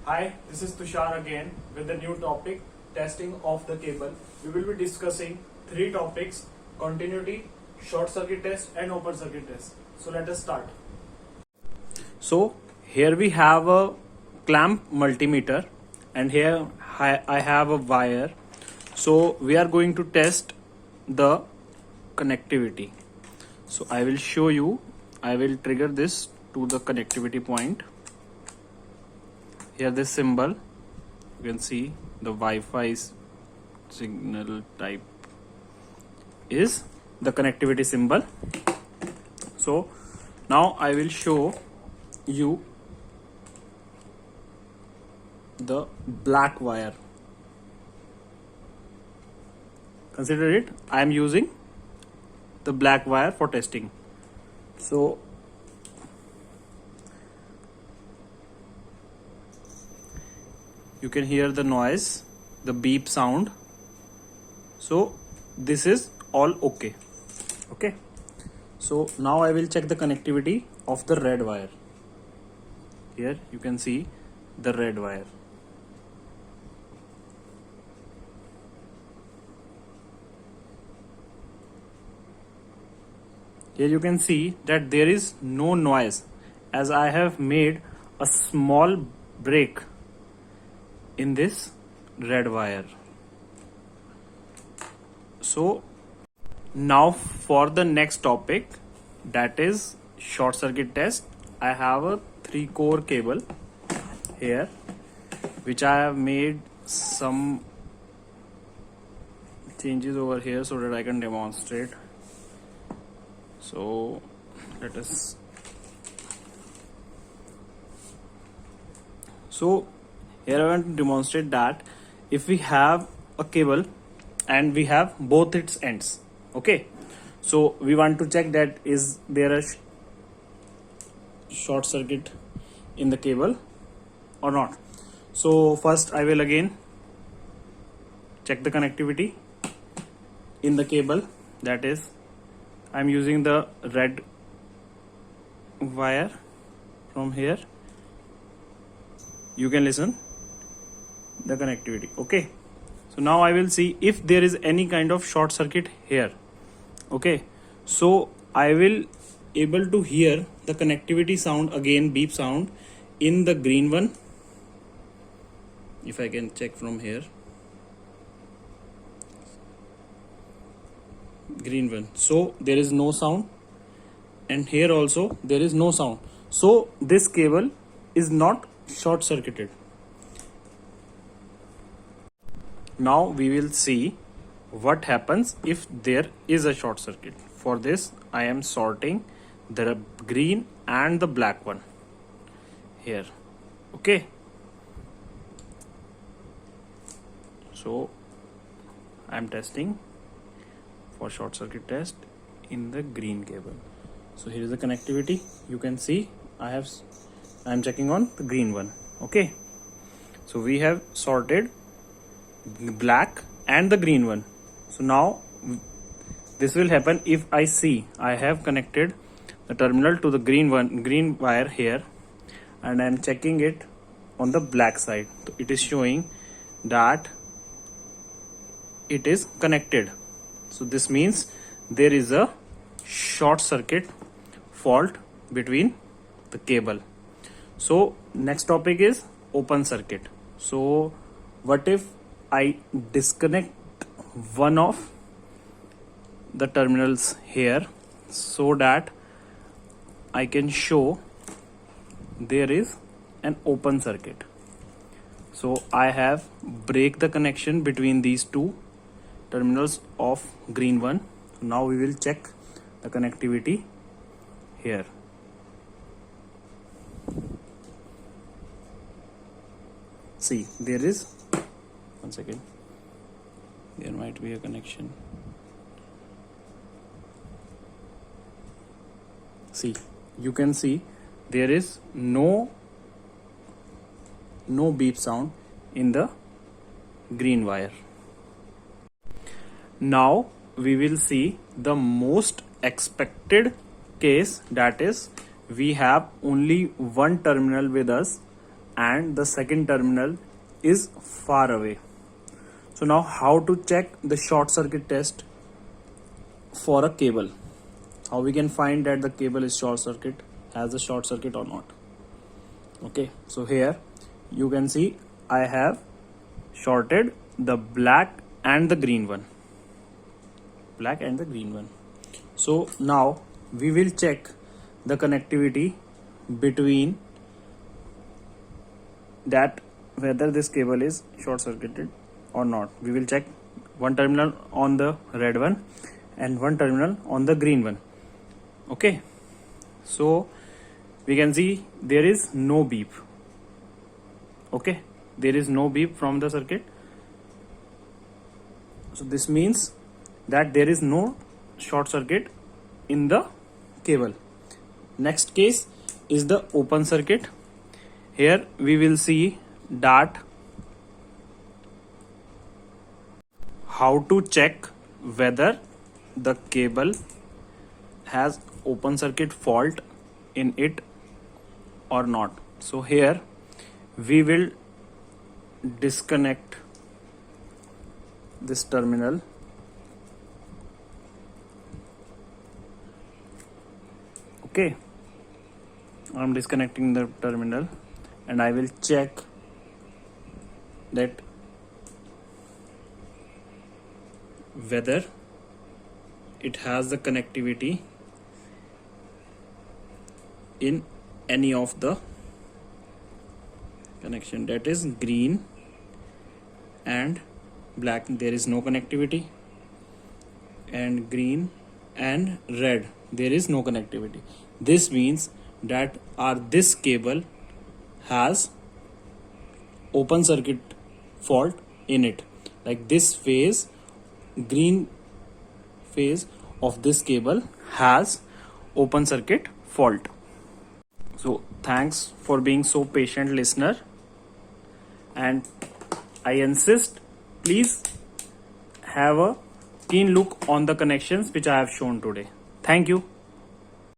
Hi, this is Tushar again with the new topic testing of the cable. We will be discussing three topics: continuity, short circuit test and open circuit test. So let us start. So here we have a clamp multimeter and here I have a wire. So we are going to test the connectivity. So I will show you, I will trigger this to the connectivity point. Here this symbol, you can see the Wi-Fi signal type is the connectivity symbol. So now I will show you the black wire. Consider it, I am using the black wire for testing. So you can hear the noise, the beep sound. So this is all okay. So now I will check the connectivity of the red wire. Here you can see the red wire. Here you can see that there is no noise as I have made a small break in this red wire. So now for the next topic, that is short circuit test. I have a 3-core cable here which I have made some changes over here so that I can demonstrate. So let us. So here I want to demonstrate that if we have a cable and we have both its ends, okay, so we want to check that is there a short circuit in the cable or not. So first I will again check the connectivity in the cable, that is I am using the red wire from here. You can listen the connectivity, okay. So now I will see if there is any kind of short circuit here, okay. So I will able to hear the connectivity sound again, beep sound in the green one. If I can check from here, green one, so there is no sound, and here also there is no sound. So this cable is not short circuited. Now we will see what happens if there is a short circuit. For this I am sorting the green and the black one here, okay. So I am testing for short circuit test in the green cable. So here is the connectivity, you can see I am checking on the green one, okay. So we have sorted black and the green one. So now this will happen if I see I have connected the terminal to the green wire here, and I am checking it on the black side. So it is showing that it is connected. So this means there is a short circuit fault between the cable. So next topic is open circuit. So what if I disconnect one of the terminals here so that I can show there is an open circuit. So I have break the connection between these two terminals of green one. Now we will check the connectivity here. See, there is, one second, there might be a connection. See, you can see there is no beep sound in the green wire. Now we will see the most expected case, that is we have only one terminal with us and the second terminal is far away. So now how to check the short circuit test for a cable? How we can find that the cable is short circuit, has a short circuit or not? Okay, so here you can see I have shorted the black and the green one. Black and the green one. So now we will check the connectivity between that, whether this cable is short circuited or not. We will check one terminal on the red one and one terminal on the green one. Okay, so we can see there is no beep. Okay, there is no beep from the circuit. So this means that there is no short circuit in the cable. Next case is the open circuit. Here we will see that how to check whether the cable has open circuit fault in it or not. So here we will disconnect this terminal. Okay, I'm disconnecting the terminal and I will check that whether it has the connectivity in any of the connection, that is green and black, there is no connectivity, and green and red, there is no connectivity. This means that this cable has open circuit fault in it, like this phase, green phase of this cable has open circuit fault. So thanks for being so patient, listener, and I insist, please have a keen look on the connections which I have shown today. Thank you.